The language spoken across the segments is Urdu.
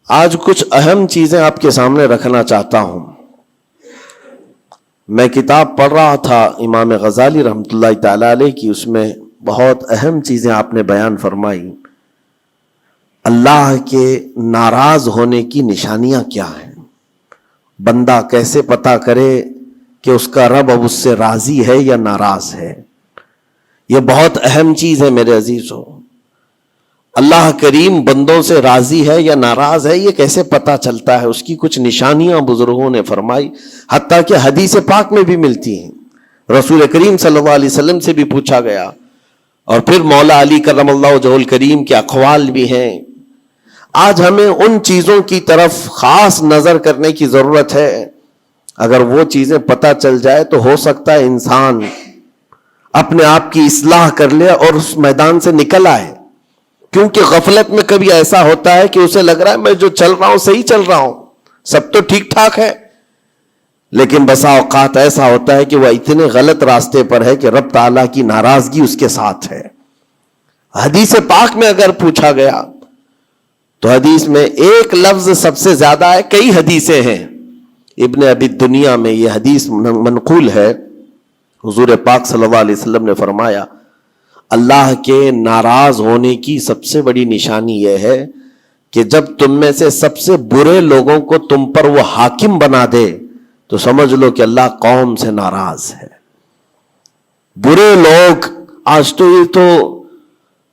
آج کچھ اہم چیزیں آپ کے سامنے رکھنا چاہتا ہوں. میں کتاب پڑھ رہا تھا امام غزالی رحمۃ اللہ تعالی علیہ کی، اس میں بہت اہم چیزیں آپ نے بیان فرمائی. اللہ کے ناراض ہونے کی نشانیاں کیا ہیں؟ بندہ کیسے پتا کرے کہ اس کا رب اب اس سے راضی ہے یا ناراض ہے؟ یہ بہت اہم چیز ہے میرے عزیزو. اللہ کریم بندوں سے راضی ہے یا ناراض ہے، یہ کیسے پتا چلتا ہے؟ اس کی کچھ نشانیاں بزرگوں نے فرمائی، حتیٰ کہ حدیث پاک میں بھی ملتی ہیں. رسول کریم صلی اللہ علیہ وسلم سے بھی پوچھا گیا، اور پھر مولا علی کرم اللہ وجہہ الکریم کے اقوال بھی ہیں. آج ہمیں ان چیزوں کی طرف خاص نظر کرنے کی ضرورت ہے. اگر وہ چیزیں پتہ چل جائے تو ہو سکتا ہے انسان اپنے آپ کی اصلاح کر لے اور اس میدان سے نکل آئے. کیونکہ غفلت میں کبھی ایسا ہوتا ہے کہ اسے لگ رہا ہے میں جو چل رہا ہوں صحیح چل رہا ہوں، سب تو ٹھیک ٹھاک ہے، لیکن بسا اوقات ایسا ہوتا ہے کہ وہ اتنے غلط راستے پر ہے کہ رب تعالیٰ کی ناراضگی اس کے ساتھ ہے. حدیث پاک میں اگر پوچھا گیا تو حدیث میں ایک لفظ سب سے زیادہ ہے، کئی حدیثیں ہیں. ابن ابی دنیا میں یہ حدیث منقول ہے. حضور پاک صلی اللہ علیہ وسلم نے فرمایا، اللہ کے ناراض ہونے کی سب سے بڑی نشانی یہ ہے کہ جب تم میں سے سب سے برے لوگوں کو تم پر وہ حاکم بنا دے تو سمجھ لو کہ اللہ قوم سے ناراض ہے. برے لوگ، آج تو یہ تو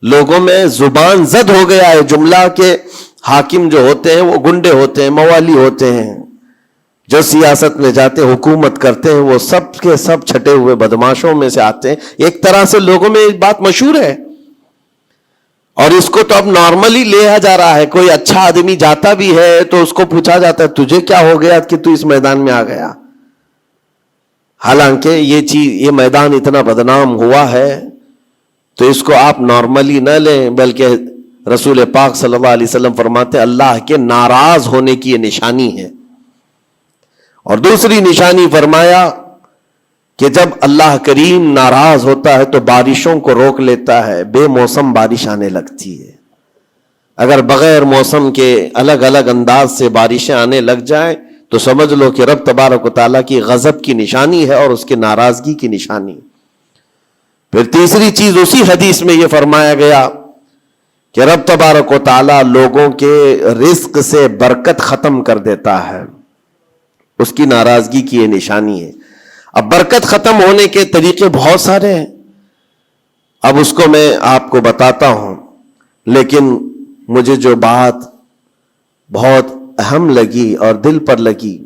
لوگوں میں زبان زد ہو گیا ہے جملہ کہ حاکم جو ہوتے ہیں وہ گنڈے ہوتے ہیں، موالی ہوتے ہیں، جو سیاست میں جاتے ہیں، حکومت کرتے ہیں، وہ سب کے سب چھٹے ہوئے بدماشوں میں سے آتے ہیں. ایک طرح سے لوگوں میں ایک بات مشہور ہے، اور اس کو تو اب نارملی لیا جا رہا ہے. کوئی اچھا آدمی جاتا بھی ہے تو اس کو پوچھا جاتا ہے تجھے کیا ہو گیا کہ تو اس میدان میں آ گیا. حالانکہ یہ میدان اتنا بدنام ہوا ہے تو اس کو آپ نارملی نہ لیں، بلکہ رسول پاک صلی اللہ علیہ وسلم فرماتے ہیں اللہ کے ناراض ہونے کی یہ نشانی ہے. اور دوسری نشانی فرمایا کہ جب اللہ کریم ناراض ہوتا ہے تو بارشوں کو روک لیتا ہے، بے موسم بارش آنے لگتی ہے. اگر بغیر موسم کے الگ الگ انداز سے بارشیں آنے لگ جائیں تو سمجھ لو کہ رب تبارک و تعالیٰ کی غضب کی نشانی ہے اور اس کی ناراضگی کی نشانی. پھر تیسری چیز اسی حدیث میں یہ فرمایا گیا کہ رب تبارک و تعالیٰ لوگوں کے رزق سے برکت ختم کر دیتا ہے، اس کی ناراضگی کی یہ نشانی ہے. اب برکت ختم ہونے کے طریقے بہت سارے ہیں، اب اس کو میں آپ کو بتاتا ہوں. لیکن مجھے جو بات بہت اہم لگی اور دل پر لگی،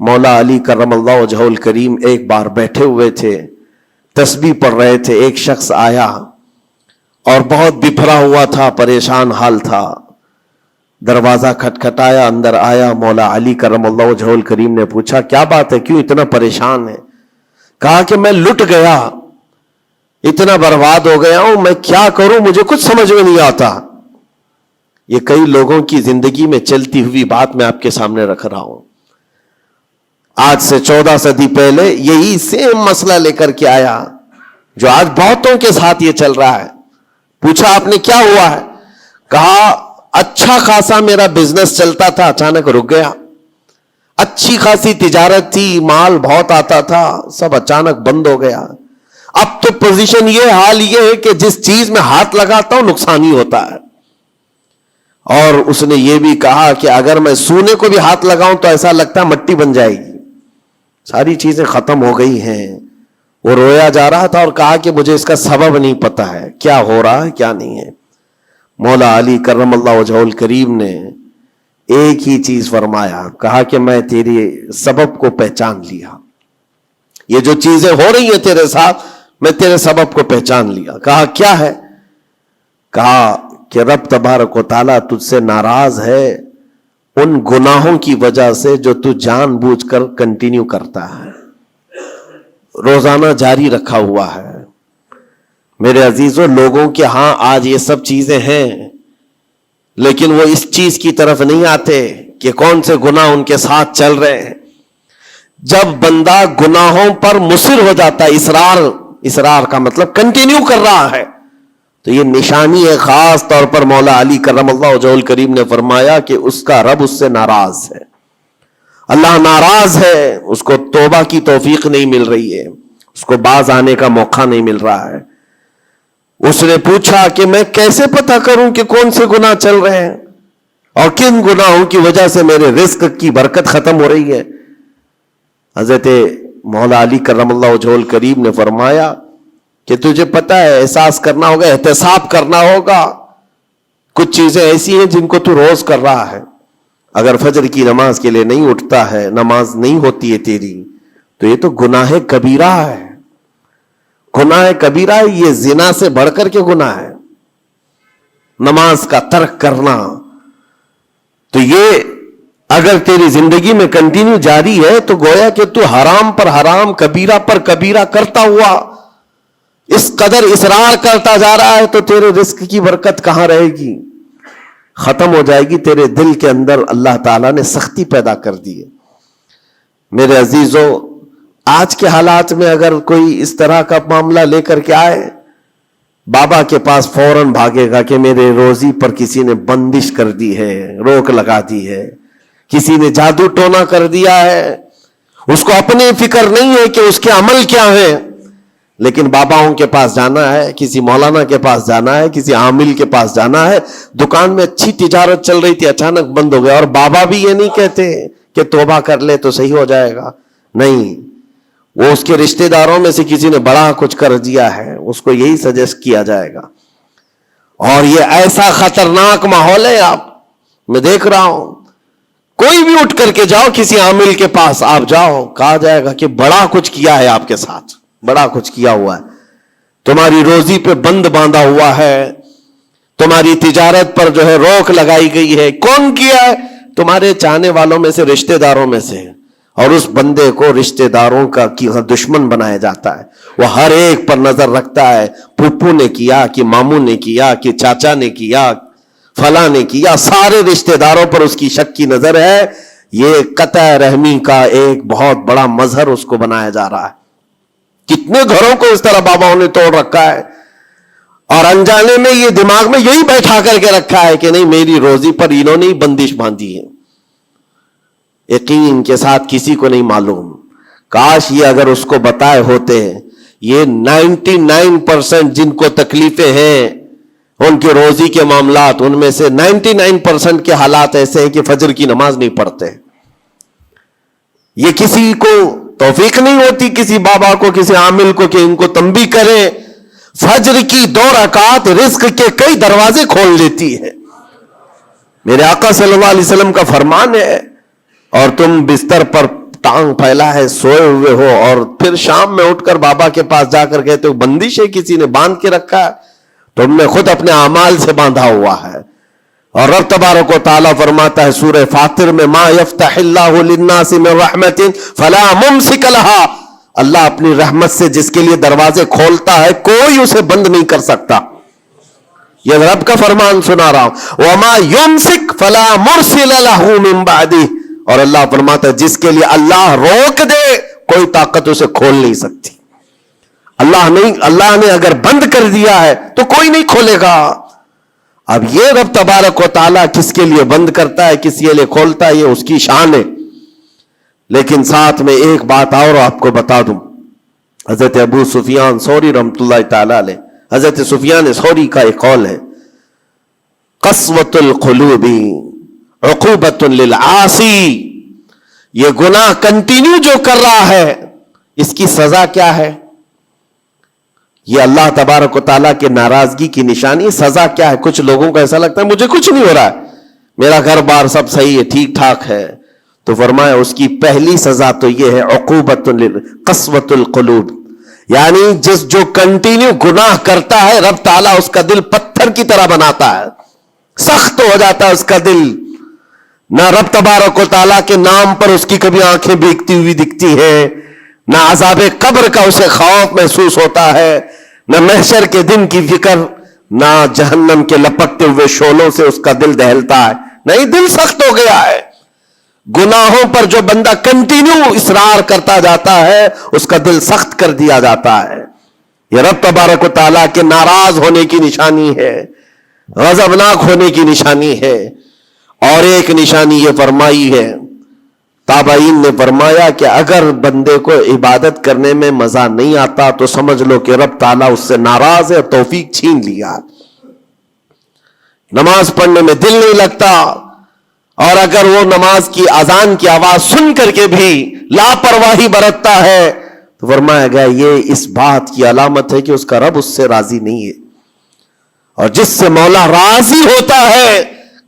مولا علی کرم اللہ وجہہ الکریم ایک بار بیٹھے ہوئے تھے، تسبیح پڑھ رہے تھے. ایک شخص آیا اور بہت بپھرا ہوا تھا، پریشان حال تھا. دروازہ کھٹکھٹایا، اندر آیا. مولا علی کرم اللہ وجہہ الکریم نے پوچھا کیا بات ہے، کیوں اتنا پریشان ہے؟ کہا کہ میں لٹ گیا، اتنا برباد ہو گیا ہوں، میں کیا کروں، مجھے کچھ سمجھ میں نہیں آتا. یہ کئی لوگوں کی زندگی میں چلتی ہوئی بات میں آپ کے سامنے رکھ رہا ہوں. آج سے 14 صدی پہلے یہی سیم مسئلہ لے کر کے آیا جو آج بہتوں کے ساتھ یہ چل رہا ہے. پوچھا آپ نے کیا ہوا ہے؟ کہا اچھا خاصا میرا بزنس چلتا تھا، اچانک رک گیا. اچھی خاصی تجارت تھی، مال بہت آتا تھا، سب اچانک بند ہو گیا. اب تو پوزیشن یہ، حال یہ ہے کہ جس چیز میں ہاتھ لگاتا ہوں نقصان ہی ہوتا ہے. اور اس نے یہ بھی کہا کہ اگر میں سونے کو بھی ہاتھ لگاؤں تو ایسا لگتا ہے مٹی بن جائے گی. ساری چیزیں ختم ہو گئی ہیں. وہ رویا جا رہا تھا اور کہا کہ مجھے اس کا سبب نہیں پتا ہے، کیا ہو رہا ہے کیا نہیں ہے. مولا علی کرم اللہ وجہہ الکریم نے ایک ہی چیز فرمایا، کہا کہ میں تیری سبب کو پہچان لیا. یہ جو چیزیں ہو رہی ہیں تیرے ساتھ، میں تیرے سبب کو پہچان لیا. کہا کیا ہے؟ کہا کہ رب تبارک و تعالیٰ تجھ سے ناراض ہے ان گناہوں کی وجہ سے جو تو جان بوجھ کر کنٹینیو کرتا ہے، روزانہ جاری رکھا ہوا ہے. میرے عزیزوں، لوگوں کے ہاں آج یہ سب چیزیں ہیں، لیکن وہ اس چیز کی طرف نہیں آتے کہ کون سے گناہ ان کے ساتھ چل رہے ہیں. جب بندہ گناہوں پر مصر ہو جاتا ہے، اصرار کا مطلب کنٹینیو کر رہا ہے، تو یہ نشانی ہے. خاص طور پر مولا علی کرم اللہ وجہہ الکریم نے فرمایا کہ اس کا رب اس سے ناراض ہے. اللہ ناراض ہے, اس کو توبہ کی توفیق نہیں مل رہی ہے, اس کو باز آنے کا موقع نہیں مل رہا ہے. اس نے پوچھا کہ میں کیسے پتہ کروں کہ کون سے گناہ چل رہے ہیں اور کن گناہوں کی وجہ سے میرے رزق کی برکت ختم ہو رہی ہے. حضرت مولا علی کرم اللہ وجہہ الکریم نے فرمایا کہ تجھے پتہ ہے, احساس کرنا ہوگا, احتساب کرنا ہوگا. کچھ چیزیں ایسی ہیں جن کو تو روز کر رہا ہے. اگر فجر کی نماز کے لیے نہیں اٹھتا ہے, نماز نہیں ہوتی ہے تیری, تو یہ تو گناہ کبیرہ ہے. گناہ کبیرہ ہے, یہ زنا سے بڑھ کر کے گناہ ہے نماز کا ترک کرنا. تو یہ اگر تیری زندگی میں کنٹینیو جاری ہے تو گویا کہ تو حرام پر حرام, کبیرہ پر کبیرہ کرتا ہوا اس قدر اصرار کرتا جا رہا ہے, تو تیرے رزق کی برکت کہاں رہے گی؟ ختم ہو جائے گی. تیرے دل کے اندر اللہ تعالیٰ نے سختی پیدا کر دی ہے. میرے عزیزو, آج کے حالات میں اگر کوئی اس طرح کا معاملہ لے کر کے آئے, بابا کے پاس فوراً بھاگے گا کہ میرے روزی پر کسی نے بندش کر دی ہے, روک لگا دی ہے, کسی نے جادو ٹونا کر دیا ہے. اس کو اپنی فکر نہیں ہے کہ اس کے عمل کیا ہے, لیکن باباؤں کے پاس جانا ہے, کسی مولانا کے پاس جانا ہے, کسی عامل کے پاس جانا ہے. دکان میں اچھی تجارت چل رہی تھی, اچانک بند ہو گیا, اور بابا بھی یہ نہیں کہتے کہ توبہ کر لے تو صحیح ہو جائے گا. نہیں, وہ اس کے رشتہ داروں میں سے کسی نے بڑا کچھ کر دیا ہے, اس کو یہی سجیسٹ کیا جائے گا. اور یہ ایسا خطرناک ماحول ہے, میں دیکھ رہا ہوں. کوئی بھی اٹھ کر کے جاؤ, کسی عامل کے پاس آپ جاؤ, کہا جائے گا کہ بڑا کچھ کیا ہے آپ کے ساتھ, بڑا کچھ کیا ہوا ہے, تمہاری روزی پہ بند باندھا ہوا ہے, تمہاری تجارت پر جو ہے روک لگائی گئی ہے. کون کیا ہے؟ تمہارے چاہنے والوں میں سے, رشتہ داروں میں سے. اور اس بندے کو رشتہ داروں کا دشمن بنایا جاتا ہے. وہ ہر ایک پر نظر رکھتا ہے, پھپھو نے کیا کہ ماموں نے کیا کہ چاچا نے کیا, فلاں نے کیا, سارے رشتہ داروں پر اس کی شک کی نظر ہے. یہ قطع رحمی کا ایک بہت بڑا مظہر اس کو بنایا جا رہا ہے. کتنے گھروں کو اس طرح باباؤں نے توڑ رکھا ہے, اور انجانے میں یہ دماغ میں یہی بیٹھا کر کے رکھا ہے کہ نہیں, میری روزی پر انہوں نے ہی بندش باندھی ہے. یقین کے ساتھ کسی کو نہیں معلوم. کاش یہ اگر اس کو بتائے ہوتے, یہ 99% جن کو تکلیفیں ہیں ان کے روزی کے معاملات, ان میں سے 99% کے حالات ایسے ہیں کہ فجر کی نماز نہیں پڑھتے. یہ کسی کو توفیق نہیں ہوتی, کسی بابا کو, کسی عامل کو, کہ ان کو تنبیہ کریں. فجر کی 2 رکعات رزق کے کئی دروازے کھول لیتی ہے. میرے آقا صلی اللہ علیہ وسلم کا فرمان ہے, اور تم بستر پر ٹانگ پھیلا ہے سوئے ہوئے ہو, اور پھر شام میں اٹھ کر بابا کے پاس جا کر کہتے ہو بندش ہے, کسی نے باندھ کے رکھا ہے, تم نے خود اپنے اعمال سے باندھا ہوا ہے. اور رب تبارک و تعالیٰ فرماتا ہے سورہ فاطر میں, ما یفتح اللہ للناس من رحمت فلا ممسک لہا, اللہ اپنی رحمت سے جس کے لیے دروازے کھولتا ہے کوئی اسے بند نہیں کر سکتا. یہ رب کا فرمان سنا رہا ہوں. وما یمسک فلا مرسل لہ من بعدہ, اور اللہ فرماتا ہے جس کے لیے اللہ روک دے کوئی طاقت اسے کھول نہیں سکتی. اللہ نے اگر بند کر دیا ہے تو کوئی نہیں کھولے گا. اب یہ رب تبارک و تعالیٰ کس کے لیے بند کرتا ہے, کس کے لیے کھولتا ہے, یہ اس کی شان ہے. لیکن ساتھ میں ایک بات اور آپ کو بتا دوں. حضرت ابو سفیان ثوری رحمۃ اللہ تعالی علیہ, حضرت سفیان ثوری کا ایک قول ہے, قسوۃ القلوب عقوبۃ للعاصی, یہ گناہ کنٹینیو جو کر رہا ہے اس کی سزا کیا ہے؟ یہ اللہ تبارک و تعالیٰ کے ناراضگی کی نشانی. سزا کیا ہے؟ کچھ لوگوں کو ایسا لگتا ہے مجھے کچھ نہیں ہو رہا ہے, میرا گھر بار سب صحیح ہے, ٹھیک ٹھاک ہے, تو فرمایا اس کی پہلی سزا تو یہ ہے عقوبۃ قسوۃ القلوب, یعنی جو کنٹینیو گناہ کرتا ہے رب تعالیٰ اس کا دل پتھر کی طرح بناتا ہے, سخت ہو جاتا ہے اس کا دل. نہ رب تبارک و تعالیٰ کے نام پر اس کی کبھی آنکھیں بھیگتی ہوئی دکھتی ہیں, نہ عذاب قبر کا اسے خوف محسوس ہوتا ہے, نہ محشر کے دن کی فکر, نہ جہنم کے لپکتے ہوئے شعلوں سے اس کا دل دہلتا ہے. نہیں, دل سخت ہو گیا ہے. گناہوں پر جو بندہ کنٹینیو اصرار کرتا جاتا ہے اس کا دل سخت کر دیا جاتا ہے. یہ رب تبارک و تعالیٰ کے ناراض ہونے کی نشانی ہے، غضبناک ہونے کی نشانی ہے۔ اور ایک نشانی یہ فرمائی ہے، تابعین نے فرمایا کہ اگر بندے کو عبادت کرنے میں مزہ نہیں آتا تو سمجھ لو کہ رب تعالیٰ اس سے ناراض ہے اور توفیق چھین لیا۔ نماز پڑھنے میں دل نہیں لگتا، اور اگر وہ نماز کی اذان کی آواز سن کر کے بھی لاپرواہی برتتا ہے تو فرمایا گیا یہ اس بات کی علامت ہے کہ اس کا رب اس سے راضی نہیں ہے۔ اور جس سے مولا راضی ہوتا ہے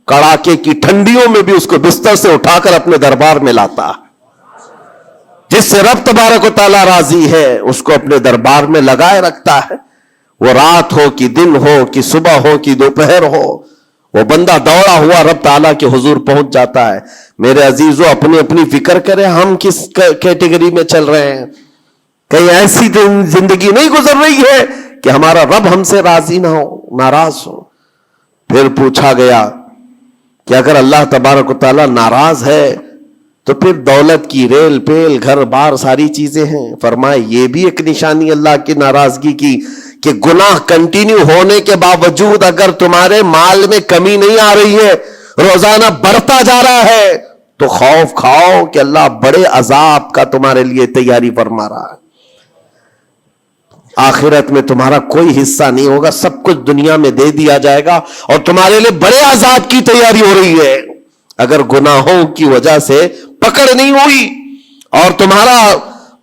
کڑاکے کی ٹھنڈیوں میں بھی اس کو بستر سے اٹھا کر اپنے دربار میں لاتا ہے۔ جس سے رب تبارک و تعالیٰ راضی ہے اس کو اپنے دربار میں لگائے رکھتا ہے، وہ رات ہو کہ دن ہو کہ صبح ہو کہ دوپہر ہو، وہ بندہ دوڑا ہوا رب تعالیٰ کے حضور پہنچ جاتا ہے۔ میرے عزیزو اپنی اپنی فکر کریں، ہم کس کیٹیگری میں چل رہے ہیں؟ کہیں ایسی زندگی نہیں گزر رہی ہے کہ ہمارا رب ہم سے راضی نہ ہو، ناراض ہو؟ پھر پوچھا گیا کہ اگر اللہ تبارک و تعالیٰ ناراض ہے تو پھر دولت کی ریل پیل گھر بار ساری چیزیں ہیں۔ فرمائے یہ بھی ایک نشانی اللہ کی ناراضگی کی کہ گناہ کنٹینیو ہونے کے باوجود اگر تمہارے مال میں کمی نہیں آ رہی ہے، روزانہ بڑھتا جا رہا ہے، تو خوف کھاؤ کہ اللہ بڑے عذاب کا تمہارے لیے تیاری فرما رہا ہے۔ آخرت میں تمہارا کوئی حصہ نہیں ہوگا، سب کچھ دنیا میں دے دیا جائے گا اور تمہارے لیے بڑے عذاب کی تیاری ہو رہی ہے۔ اگر گناہوں کی وجہ سے پکڑ نہیں ہوئی اور تمہارا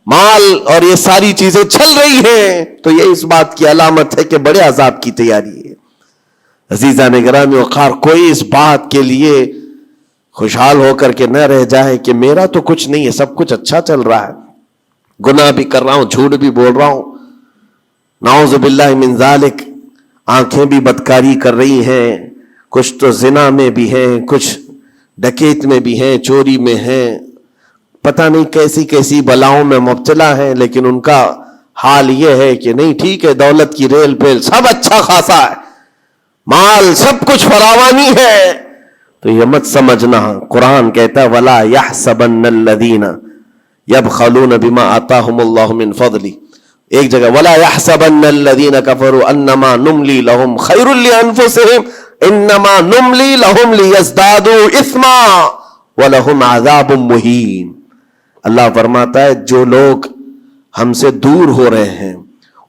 مال اور یہ ساری چیزیں چل رہی ہیں تو یہ اس بات کی علامت ہے کہ بڑے عذاب کی تیاری ہے۔ عزیزان گرامی وقار، کوئی اس بات کے لیے خوشحال ہو کر کے نہ رہ جائے کہ میرا تو کچھ نہیں ہے، سب کچھ اچھا چل رہا ہے، گناہ بھی کر رہا ہوں، جھوٹ بھی بول رہا ہوں، نعوذ باللہ من ذالک، آنکھیں بھی بدکاری کر رہی ہیں، کچھ تو زنا میں بھی ہیں، کچھ ڈکیت میں بھی ہیں، چوری میں ہیں، پتہ نہیں کیسی کیسی بلاؤں میں مبتلا ہیں، لیکن ان کا حال یہ ہے کہ نہیں ٹھیک ہے، دولت کی ریل پیل سب اچھا خاصا ہے، مال سب کچھ فراوانی ہے، تو یہ مت سمجھنا۔ قرآن کہتا ہے وَلَا يَحْسَبَنَّ الَّذِينَ يَبْخَلُونَ بِمَا آتَاهُمُ اللَّهُ مِنْ فَضْلِهِ، ایک جگہ وَلَا يَحْسَبَنَّ الَّذِينَ كَفَرُوا أَنَّمَا نُمْلِي لَهُمْ خَيْرٌ لِأَنفُسِهِمْ إِنَّمَا نُمْلِي لَهُمْ لِيَزْدَادُوا إِثْمًا وَلَهُمْ عَذَابٌ مُهِينٌ۔ اللہ فرماتا ہے جو لوگ ہم سے دور ہو رہے ہیں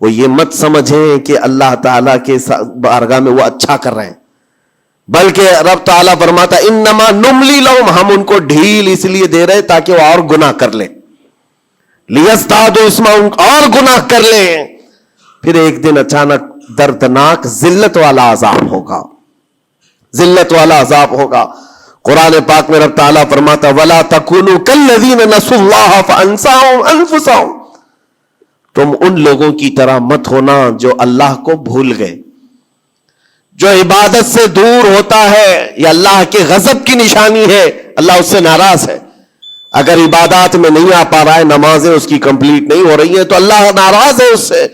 وہ یہ مت سمجھیں کہ اللہ تعالیٰ کے بارگاہ میں وہ اچھا کر رہے ہیں، بلکہ رب تعالیٰ فرماتا ہے انما نملی لہم، ہم ان کو ڈھیل اس لیے دے رہے تاکہ وہ اور گناہ کر لیں، لیزدادوا اسما، اور گناہ کر لیں۔ پھر ایک دن اچانک دردناک ذلت والا عذاب ہوگا، ذلت والا عذاب ہوگا۔ قرآن پاک میں رب تعالیٰ فرماتا وَلَا تَكُونُوا كَالَّذِينَ نَسُوا اللَّهَ فَأَنسَاهُمْ أَنفُسَهُمْ، تم ان لوگوں کی طرح مت ہونا جو اللہ کو بھول گئے۔ جو عبادت سے دور ہوتا ہے یہ اللہ کے غضب کی نشانی ہے، اللہ اس سے ناراض ہے۔ اگر عبادات میں نہیں آ پا رہا ہے، نمازیں اس کی کمپلیٹ نہیں ہو رہی ہیں تو اللہ ناراض ہے اس سے۔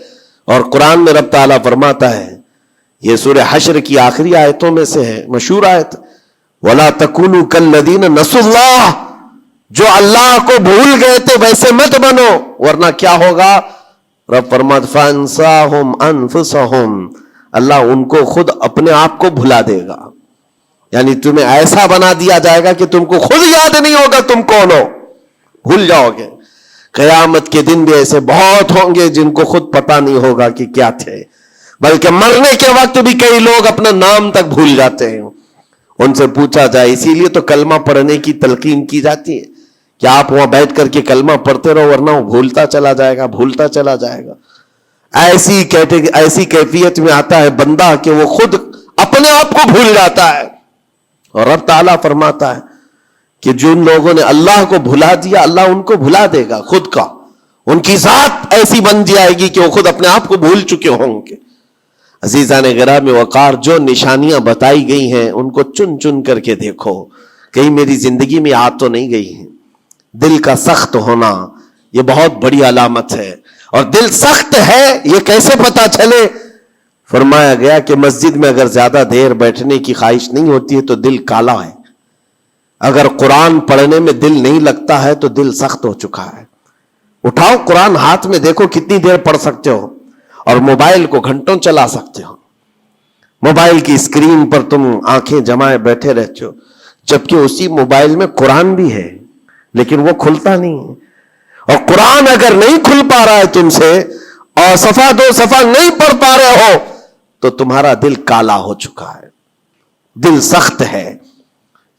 اور قرآن میں رب تعالیٰ فرماتا ہے، یہ سورہ حشر کی آخری آیتوں میں سے ہے، مشہور آیت، وَلَا تَكُونُوا كَالَّذِينَ نَسُوا اللَّهَ، جو اللہ کو بھول گئے تھے ویسے مت بنو، ورنہ کیا ہوگا؟ رب فرماتا فَأَنسَاهُمْ أَنفُسَهُمْ، اللہ ان کو خود اپنے آپ کو بھلا دے گا، یعنی تمہیں ایسا بنا دیا جائے گا کہ تم کو خود یاد نہیں ہوگا تم کون ہو، بھول جاؤ گے۔ قیامت کے دن بھی ایسے بہت ہوں گے جن کو خود پتا نہیں ہوگا کہ کیا تھے، بلکہ مرنے کے وقت بھی کئی لوگ اپنا نام تک بھول جاتے ہیں۔ ان سے پوچھا جائے، اسی لیے تو کلمہ پڑھنے کی تلقین کی جاتی ہے کہ آپ وہاں بیٹھ کر کے کلمہ پڑھتے رہو، ورنہ وہ بھولتا چلا جائے گا، بھولتا چلا جائے گا۔ ایسی کیفیت میں آتا ہے بندہ کہ وہ خود اپنے آپ کو بھول جاتا ہے۔ اور رب تعالیٰ فرماتا ہے کہ جن لوگوں نے اللہ کو بھلا دیا اللہ ان کو بھلا دے گا خود کا، ان کی ذات ایسی بن جائے گی کہ وہ خود اپنے آپ کو بھول چکے ہوں گے۔ عزیزان گرامی وقار، جو نشانیاں بتائی گئی ہیں ان کو چن چن کر کے دیکھو، کہیں میری زندگی میں آ تو نہیں گئی ہیں۔ دل کا سخت ہونا یہ بہت بڑی علامت ہے، اور دل سخت ہے یہ کیسے پتا چلے؟ فرمایا گیا کہ مسجد میں اگر زیادہ دیر بیٹھنے کی خواہش نہیں ہوتی ہے تو دل کالا ہے، اگر قرآن پڑھنے میں دل نہیں لگتا ہے تو دل سخت ہو چکا ہے۔ اٹھاؤ قرآن ہاتھ میں، دیکھو کتنی دیر پڑھ سکتے ہو، اور موبائل کو گھنٹوں چلا سکتے ہو. موبائل کی اسکرین پر تم آنکھیں جمائے بیٹھے رہتے ہو، جبکہ اسی موبائل میں قرآن بھی ہے لیکن وہ کھلتا نہیں ہے. اور قرآن اگر نہیں کھل پا رہا ہے تم سے، اور صفحہ دو صفحہ نہیں پڑھ پا رہے ہو، تو تمہارا دل کالا ہو چکا ہے، دل سخت ہے.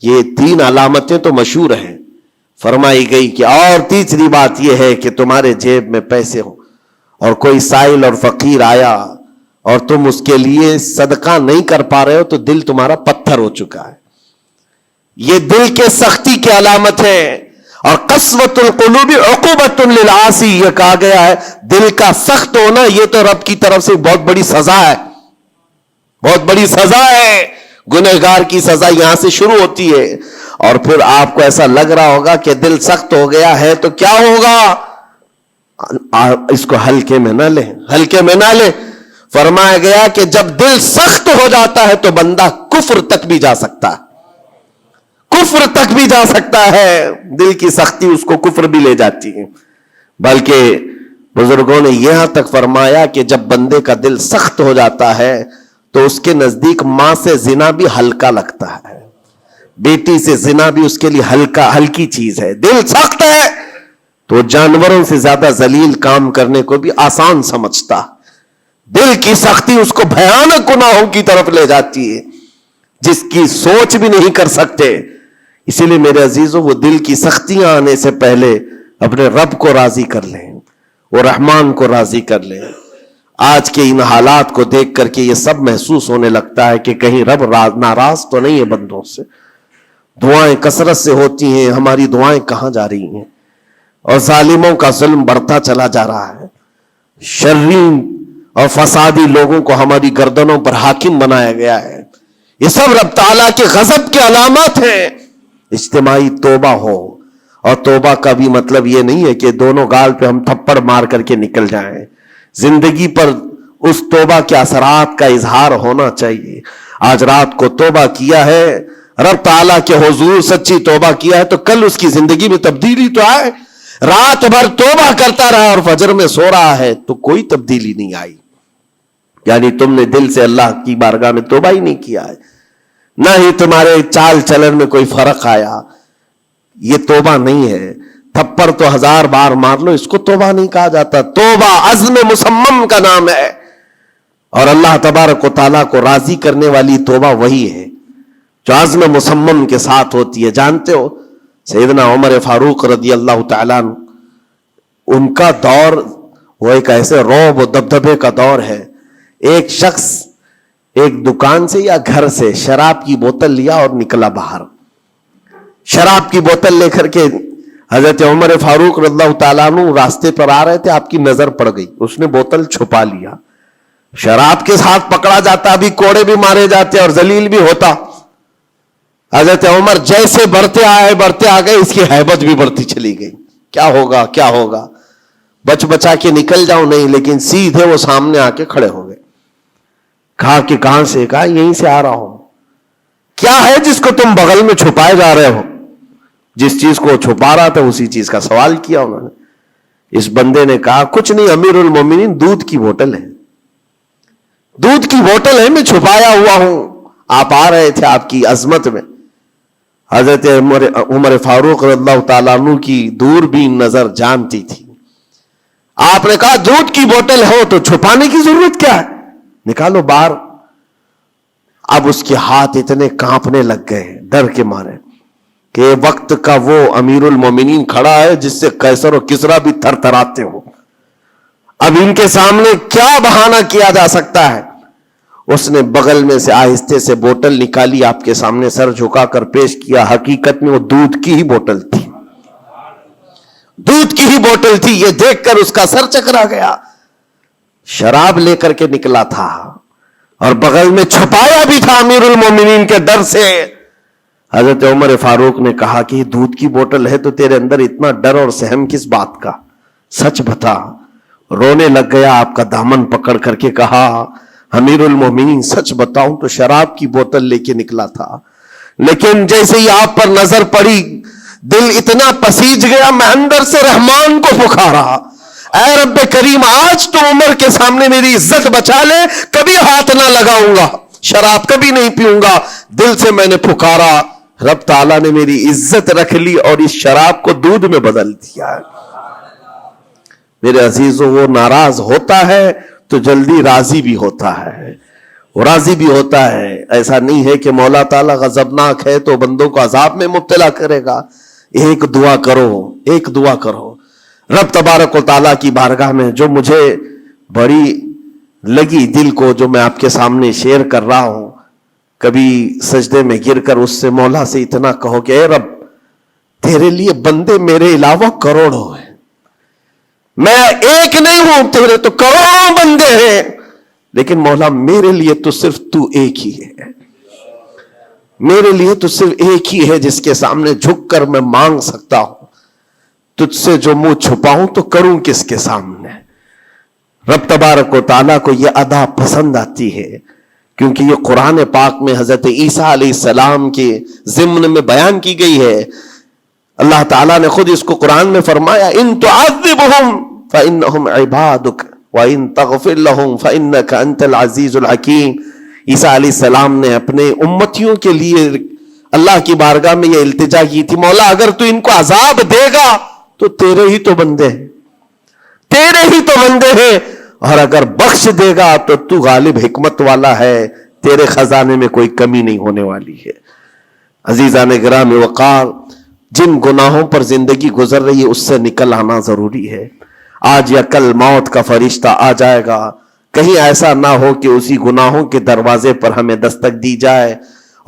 یہ 3 علامتیں تو مشہور ہیں. فرمائی گئی کہ اور تیسری بات یہ ہے کہ تمہارے جیب میں پیسے ہوں اور کوئی سائل اور فقیر آیا اور تم اس کے لیے صدقہ نہیں کر پا رہے ہو تو دل تمہارا پتھر ہو چکا ہے. یہ دل کے سختی کی علامت ہے. اور قسوۃ القلوب عقوبۃ للعاصی، یہ کہا گیا ہے دل کا سخت ہونا یہ تو رب کی طرف سے بہت بڑی سزا ہے، بہت بڑی سزا ہے. گنہگار کی سزا یہاں سے شروع ہوتی ہے. اور پھر آپ کو ایسا لگ رہا ہوگا کہ دل سخت ہو گیا ہے تو کیا ہوگا، اس کو ہلکے میں نہ لیں، ہلکے میں نہ لیں. فرمایا گیا کہ جب دل سخت ہو جاتا ہے تو بندہ کفر تک بھی جا سکتا ہے، کفر تک بھی جا سکتا ہے. دل کی سختی اس کو کفر بھی لے جاتی ہے. بلکہ بزرگوں نے یہاں تک فرمایا کہ جب بندے کا دل سخت ہو جاتا ہے تو اس کے نزدیک ماں سے زنا بھی ہلکا لگتا ہے، بیٹی سے زنا بھی اس کے لیے ہلکی چیز ہے. دل سخت ہے تو جانوروں سے زیادہ ذلیل کام کرنے کو بھی آسان سمجھتا. دل کی سختی اس کو بھیانک گناہوں کی طرف لے جاتی ہے جس کی سوچ بھی نہیں کر سکتے. اسی لیے میرے عزیزوں، وہ دل کی سختیاں آنے سے پہلے اپنے رب کو راضی کر لیں، وہ رحمان کو راضی کر لیں. آج کے ان حالات کو دیکھ کر کے یہ سب محسوس ہونے لگتا ہے کہ کہیں رب ناراض تو نہیں ہے بندوں سے. دعائیں کثرت سے ہوتی ہیں، ہماری دعائیں کہاں جا رہی ہیں؟ اور ظالموں کا ظلم بڑھتا چلا جا رہا ہے. شریر اور فسادی لوگوں کو ہماری گردنوں پر حاکم بنایا گیا ہے. یہ سب رب تعالیٰ کے غضب کی علامات ہیں. اجتماعی توبہ ہو، اور توبہ کا بھی مطلب یہ نہیں ہے کہ دونوں گال پہ ہم تھپڑ مار کر کے نکل جائیں. زندگی پر اس توبہ کے اثرات کا اظہار ہونا چاہیے. آج رات کو توبہ کیا ہے، رب تعالیٰ کے حضور سچی توبہ کیا ہے تو کل اس کی زندگی میں تبدیلی تو آئے. رات بھر توبہ کرتا رہا اور فجر میں سو رہا ہے تو کوئی تبدیلی نہیں آئی، یعنی تم نے دل سے اللہ کی بارگاہ میں توبہ ہی نہیں کیا ہے، نہ ہی تمہارے چال چلن میں کوئی فرق آیا. یہ توبہ نہیں ہے. تھپڑ تو 1000 بار مار لو، اس کو توبہ نہیں کہا جاتا. توبہ عزم مصمم کا نام ہے، اور اللہ تبارک و تعالیٰ کو راضی کرنے والی توبہ وہی ہے جو عزم مصمم کے ساتھ ہوتی ہے. جانتے ہو سیدنا عمر فاروق رضی اللہ تعالیٰ عنہ، ان کا دور وہ ایک ایسے رعب و دبدبے کا دور ہے. ایک شخص ایک دکان سے یا گھر سے شراب کی بوتل لیا اور نکلا باہر. شراب کی بوتل لے کر کے حضرت عمر فاروق رضی اللہ تعالیٰ عنہ راستے پر آ رہے تھے، آپ کی نظر پڑ گئی، اس نے بوتل چھپا لیا. شراب کے ساتھ پکڑا جاتا، ابھی کوڑے بھی مارے جاتے اور ذلیل بھی ہوتا. حضرت عمر جیسے بڑھتے آ گئے، اس کی ہیبت بھی بڑھتی چلی گئی. کیا ہوگا کیا ہوگا، بچ بچا کے نکل جاؤں نہیں، لیکن سیدھے وہ سامنے آ کے کھڑے ہو گئے. کہا کہ کہاں سے؟ کہا یہیں سے آ رہا ہوں. کیا ہے جس کو تم بغل میں چھپائے جا رہے ہو؟ جس چیز کو چھپا رہا تھا اسی چیز کا سوال کیا انہوں نے. اس بندے نے کہا کچھ نہیں امیر المومنین، دودھ کی بوتل ہے، دودھ کی بوتل ہے، میں چھپایا ہوا ہوں، آپ آ رہے تھے آپ کی عظمت میں. حضرت عمر فاروق رضی اللہ تعالیٰ عنہ کی دوربین نظر جانتی تھی. آپ نے کہا دودھ کی بوتل ہو تو چھپانے کی ضرورت کیا ہے، نکالو باہر. اب اس کے ہاتھ اتنے کانپنے لگ گئے ڈر کے مارے کہ وقت کا وہ امیر المومنین کھڑا ہے جس سے قیصر و کسریٰ بھی تھر تھراتے ہو. اب ان کے سامنے کیا بہانہ کیا جا سکتا ہے؟ اس نے بغل میں سے آہستہ سے بوتل نکالی، آپ کے سامنے سر جھکا کر پیش کیا. حقیقت میں وہ دودھ کی ہی بوتل تھی، دودھ کی ہی بوتل تھی. یہ دیکھ کر اس کا سر چکرا گیا. شراب لے کر کے نکلا تھا اور بغل میں چھپایا بھی تھا امیر المومنین کے ڈر سے. حضرت عمر فاروق نے کہا کہ یہ دودھ کی بوتل ہے تو تیرے اندر اتنا ڈر اور سہم کس بات کا، سچ بتا. رونے لگ گیا، آپ کا دامن پکڑ کر کے کہا امیر المومنین سچ بتاؤں تو شراب کی بوتل لے کے نکلا تھا، لیکن جیسے ہی آپ پر نظر پڑی دل اتنا پسیج گیا، میں اندر سے رحمان کو پکارا، اے رب کریم آج تو عمر کے سامنے میری عزت بچا لے, کبھی ہاتھ نہ لگاؤں گا, شراب کبھی نہیں پیوں گا. دل سے میں نے پکارا, رب تعالیٰ نے میری عزت رکھ لی اور اس شراب کو دودھ میں بدل دیا. میرے عزیزوں, وہ ناراض ہوتا ہے تو جلدی راضی بھی ہوتا ہے, وہ راضی بھی ہوتا ہے. ایسا نہیں ہے کہ مولا تعالیٰ غضبناک ہے تو بندوں کو عذاب میں مبتلا کرے گا. ایک دعا کرو, ایک دعا کرو. رب تبارک و تعالیٰ کی بارگاہ میں جو مجھے بڑی لگی دل کو, جو میں آپ کے سامنے شیئر کر رہا ہوں, کبھی سجدے میں گر کر اس سے مولا سے اتنا کہو کہ اے رب تیرے لیے بندے میرے علاوہ کروڑوں ہیں, میں ایک نہیں ہوں, تیرے تو کروڑوں بندے ہیں, لیکن مولا میرے لیے تو صرف تو ایک ہی ہے. میرے لیے تو صرف ایک ہی ہے جس کے سامنے جھک کر میں مانگ سکتا ہوں. تجھ سے جو منہ چھپاؤں تو کروں کس کے سامنے. رب تبارک و تعالیٰ کو یہ ادا پسند آتی ہے, کیونکہ یہ قرآن پاک میں حضرت عیسیٰ علیہ السلام کے ضمن میں بیان کی گئی ہے. اللہ تعالیٰ نے خود اس کو قرآن میں فرمایا, ان تعذبہم فإنہم عبادک وَإِن تَغْفِرْ لَهُمْ فَإِنَّكَ أَنْتَ الْعَزِيزُ الْحَكِيمُ. عیسیٰ علیہ السلام نے اپنے امتیوں کے لیے اللہ کی بارگاہ میں یہ التجا کی تھی, مولا اگر تو ان کو عذاب دے گا تو تیرے ہی تو بندے ہیں, تیرے ہی تو بندے ہیں, اور اگر بخش دے گا تو تو غالب حکمت والا ہے, تیرے خزانے میں کوئی کمی نہیں ہونے والی ہے. عزیزان گرامی وقار, جن گناہوں پر زندگی گزر رہی ہے اس سے نکل آنا ضروری ہے. آج یا کل موت کا فرشتہ آ جائے گا, کہیں ایسا نہ ہو کہ اسی گناہوں کے دروازے پر ہمیں دستک دی جائے,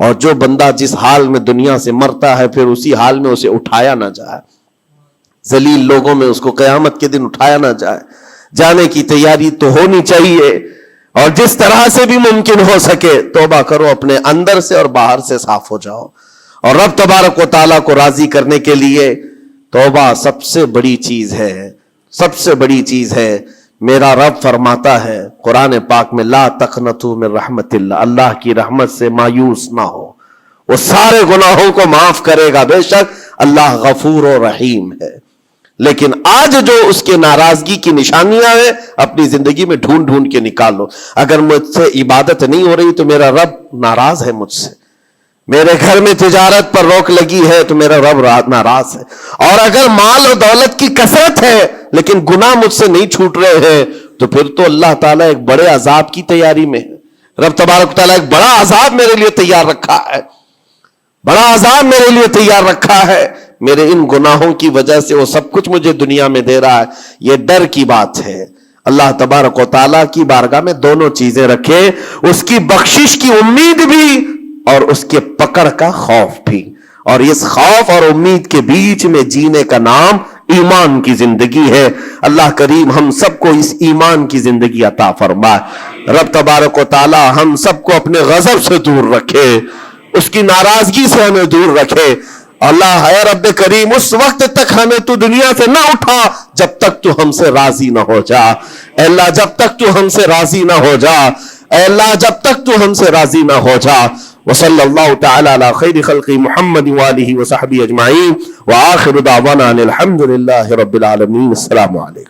اور جو بندہ جس حال میں دنیا سے مرتا ہے پھر اسی حال میں اسے اٹھایا نہ جائے, ذلیل لوگوں میں اس کو قیامت کے دن اٹھایا نہ جائے. جانے کی تیاری تو ہونی چاہیے, اور جس طرح سے بھی ممکن ہو سکے توبہ کرو, اپنے اندر سے اور باہر سے صاف ہو جاؤ. اور رب تبارک و تعالیٰ کو راضی کرنے کے لیے توبہ سب سے بڑی چیز ہے, سب سے بڑی چیز ہے. میرا رب فرماتا ہے قرآن پاک میں, لا تقنطوا من رحمت اللہ, اللہ کی رحمت سے مایوس نہ ہو, وہ سارے گناہوں کو معاف کرے گا, بے شک اللہ غفور و رحیم ہے. لیکن آج جو اس کے ناراضگی کی نشانیاں ہیں اپنی زندگی میں ڈھونڈ ڈھونڈ کے نکال لو. اگر مجھ سے عبادت نہیں ہو رہی تو میرا رب ناراض ہے مجھ سے, میرے گھر میں تجارت پر روک لگی ہے تو میرا رب ناراض ہے, اور اگر مال و دولت کی کثرت ہے لیکن گناہ مجھ سے نہیں چھوٹ رہے ہیں تو پھر تو اللہ تعالیٰ ایک بڑے عذاب کی تیاری میں ہے. رب تبارک تعالیٰ ایک بڑا عذاب میرے لیے تیار رکھا ہے, بڑا عذاب میرے لیے تیار رکھا ہے. میرے ان گناہوں کی وجہ سے وہ سب کچھ مجھے دنیا میں دے رہا ہے. یہ ڈر کی بات ہے. اللہ تبارک و تعالیٰ کی بارگاہ میں دونوں چیزیں رکھے, اس کی بخشش کی امید بھی اور اس کے پکڑ کا خوف بھی. اور اس خوف اور امید کے بیچ میں جینے کا نام ایمان کی زندگی ہے. اللہ کریم ہم سب کو اس ایمان کی زندگی عطا فرمائے. رب تبارک و تعالی ہم سب کو اپنے غضب سے دور رکھے, اس کی ناراضگی سے ہمیں دور رکھے. اللہ اے رب کریم اس وقت تک ہمیں تو دنیا سے نہ اٹھا جب تک تو ہم سے راضی نہ ہو جا. اے اللہ جب تک تو ہم سے راضی نہ ہو جا, اے اللہ جب تک تو ہم سے راضی نہ ہو جا. وصلی اللہ تعالی علی خیر خلق محمد وآلہ وصحبہ اجمعین, وآخر دعوانا الحمد للہ رب العالمین. السلام علیکم.